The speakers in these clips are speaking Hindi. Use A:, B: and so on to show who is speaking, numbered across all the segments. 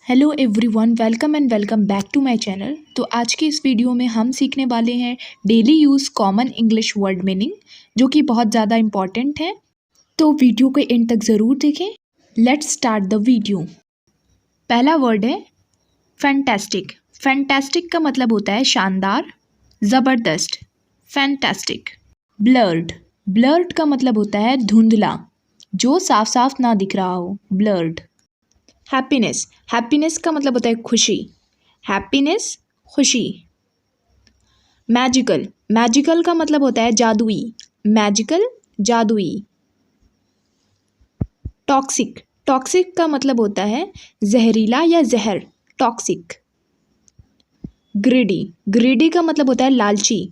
A: Hello everyone, welcome and welcome back to my channel. तो आज की इस वीडियो में हम सीखने वाले हैं daily use common English word meaning, जो कि बहुत ज़्यादा इम्पॉर्टेंट है। तो वीडियो को एंड तक ज़रूर देखें। Let's start the video. पहला वर्ड है फैंटास्टिक। फैंटास्टिक का मतलब होता है शानदार, ज़बरदस्त, फैंटास्टिक। ब्लर्ड। ब्लर्ड का मतलब होता है धुंधला, जो साफ साफ ना दिख रहा हो, ब्लर्ड। हैप्पीनेस। हैप्पीनेस का मतलब होता है खुशी, हैप्पीनेस, खुशी। मैजिकल। मैजिकल का मतलब होता है जादुई, मैजिकल, जादुई। टॉक्सिक। टॉक्सिक का मतलब होता है जहरीला या जहर, टॉक्सिक। ग्रीडी। ग्रीडी का मतलब होता है लालची,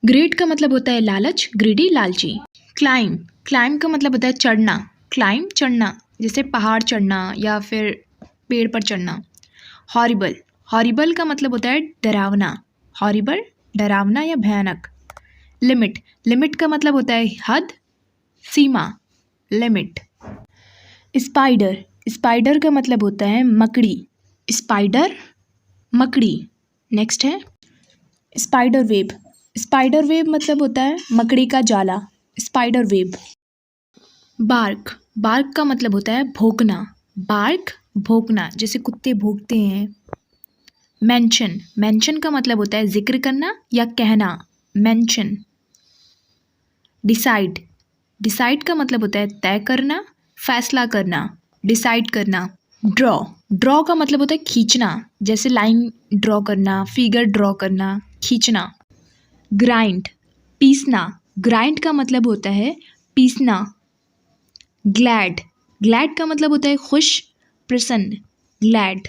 A: ग्रीड का मतलब होता है लालच, ग्रीडी, लालची। क्लाइम। क्लाइम का मतलब होता है चढ़ना, क्लाइम, चढ़ना, जैसे पहाड़ चढ़ना या फिर पेड़ पर चढ़ना। हॉरिबल। हॉरिबल का मतलब होता है डरावना, हॉरिबल, डरावना या भयानक। लिमिट। लिमिट का मतलब होता है हद, सीमा, लिमिट। स्पाइडर। स्पाइडर का मतलब होता है मकड़ी, स्पाइडर, मकड़ी। नेक्स्ट है स्पाइडर वेब। स्पाइडर वेब मतलब होता है मकड़ी का जाला, स्पाइडर वेब। बार्क। बार्क का मतलब होता है भौंकना, बार्क, भौंकना, जैसे कुत्ते भौंकते हैं। मेंशन। मेंशन का मतलब होता है जिक्र करना या कहना, मेंशन। डिसाइड। डिसाइड का मतलब होता है तय करना, फैसला करना, डिसाइड करना। ड्रॉ। ड्रॉ का मतलब होता है खींचना, जैसे लाइन ड्रॉ करना, फिगर ड्रॉ करना, खींचना। ग्राइंड। पीसना। ग्राइंड का मतलब होता है पीसना। ग्लैड। ग्लैड का मतलब होता है खुश, प्रसन्न, ग्लैड।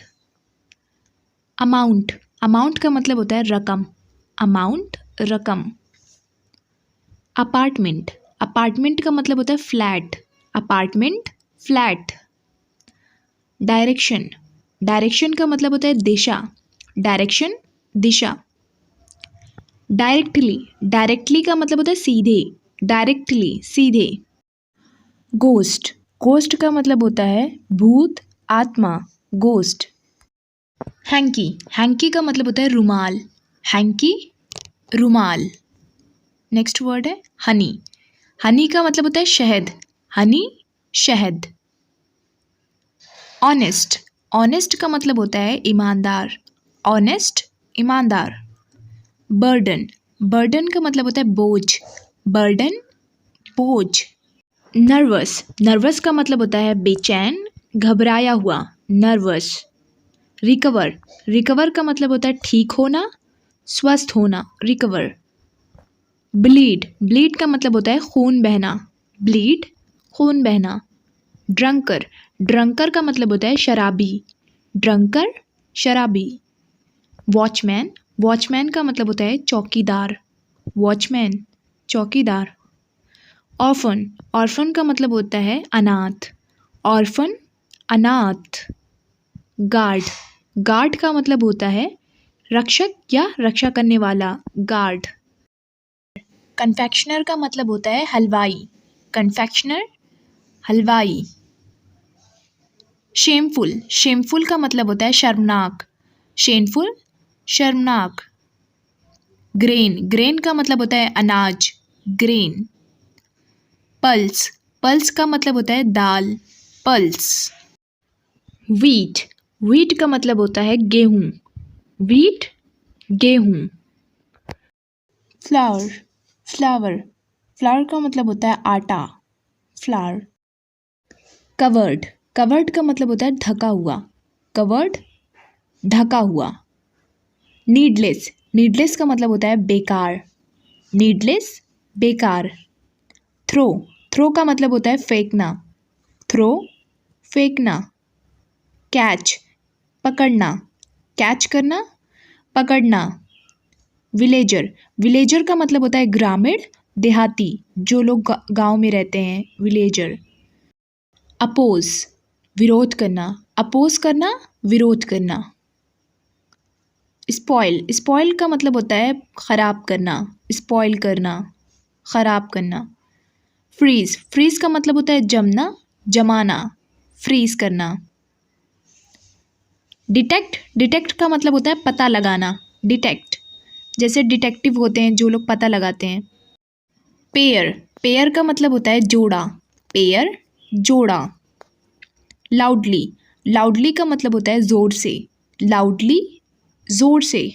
A: अमाउंट। अमाउंट का मतलब होता है रकम, अमाउंट, रकम। अपार्टमेंट। अपार्टमेंट का मतलब होता है flat, apartment, flat. Direction. Direction का मतलब होता है दिशा, डायरेक्शन, दिशा। डायरेक्टली। डायरेक्टली का मतलब होता है सीधे, डायरेक्टली, सीधे। गोस्ट। गोस्ट का मतलब होता है भूत, आत्मा, गोस्ट। हैंकी। हैंकी का मतलब होता है रुमाल, हैंकी, रुमाल। नेक्स्ट वर्ड है हनी। हनी का मतलब होता है शहद, हनी, शहद। ऑनेस्ट। ऑनेस्ट का मतलब होता है ईमानदार, ऑनेस्ट, ईमानदार। बर्डन। बर्डन का मतलब होता है बोझ, बर्डन, बोझ। नर्वस। नर्वस का मतलब होता है बेचैन, घबराया हुआ, नर्वस। रिकवर। रिकवर का मतलब होता है ठीक होना, स्वस्थ होना, रिकवर। ब्लीड। ब्लीड का मतलब होता है खून बहना, ब्लीड, खून बहना। ड्रंकर। ड्रंकर का मतलब होता है शराबी, ड्रंकर, शराबी। वॉचमैन। वॉचमैन का मतलब होता है चौकीदार, वॉचमैन, चौकीदार। ऑर्फन। ऑर्फन का मतलब होता है अनाथ, ऑर्फन, अनाथ। गार्ड। गार्ड का मतलब होता है रक्षक या रक्षा करने वाला, गार्ड। कन्फेक्शनर का मतलब होता है हलवाई, कन्फेक्शनर, हलवाई। शेमफुल। शेमफुल का मतलब होता है शर्मनाक, शेमफुल, शर्मनाक। ग्रेन। ग्रेन का मतलब होता है अनाज, ग्रेन। पल्स। पल्स का मतलब होता है दाल, पल्स। वीट। वीट का मतलब होता है गेहूँ, वीट, गेहूँ। फ्लावर। फ्लावर। फ्लावर का मतलब होता है आटा, फ्लावर। कवर्ड। कवर्ड का मतलब होता है ढका हुआ, कवर्ड, ढका हुआ। नीडलेस। नीडलेस का मतलब होता है बेकार, नीडलेस, बेकार। थ्रो। थ्रो का मतलब होता है फेंकना, थ्रो, फेंकना। कैच। पकड़ना, कैच करना, पकड़ना। विलेजर। विलेजर का मतलब होता है ग्रामीण, देहाती, जो लोग गांव में रहते हैं, विलेजर। अपोज। विरोध करना, अपोज करना, विरोध करना। स्पॉइल। स्पॉइल का मतलब होता है ख़राब करना, स्पॉइल करना, ख़राब करना। फ्रीज। फ्रीज का मतलब होता है जमना, जमाना, फ्रीज करना। डिटेक्ट, डिटेक्ट का मतलब होता है पता लगाना, डिटेक्ट, जैसे डिटेक्टिव होते हैं जो लोग पता लगाते हैं। पेयर, पेयर का मतलब होता है जोड़ा, पेयर जोड़ा। लाउडली, लाउडली का मतलब होता है ज़ोर से, लाउडली ज़ोर से।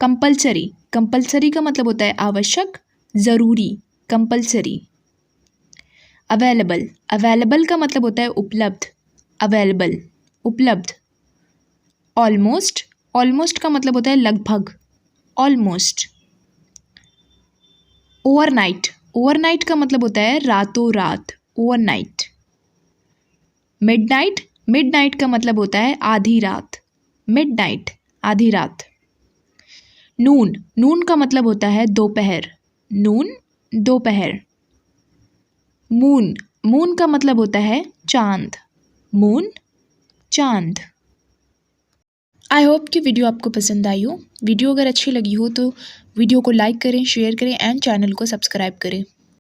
A: कंपल्सरी, कंपल्सरी का मतलब होता है आवश्यक, ज़रूरी, कंपल्सरी। अवेलेबल, अवेलेबल का मतलब होता है उपलब्ध, अवेलेबल, उपलब्ध। ऑलमोस्ट, ऑलमोस्ट का मतलब होता है लगभग, ऑलमोस्ट। ओवरनाइट, ओवरनाइट का मतलब होता है रातों रात, ओवरनाइट। मिडनाइट, मिडनाइट का मतलब होता है आधी रात, मिडनाइट, आधी रात। नून, नून का मतलब होता है दोपहर, नून, दोपहर। मून, मून का मतलब होता है चांद, मून, चांद। आई होप कि वीडियो आपको पसंद आई हो। वीडियो अगर अच्छी लगी हो तो वीडियो को लाइक करें, शेयर करें एंड चैनल को सब्सक्राइब करें।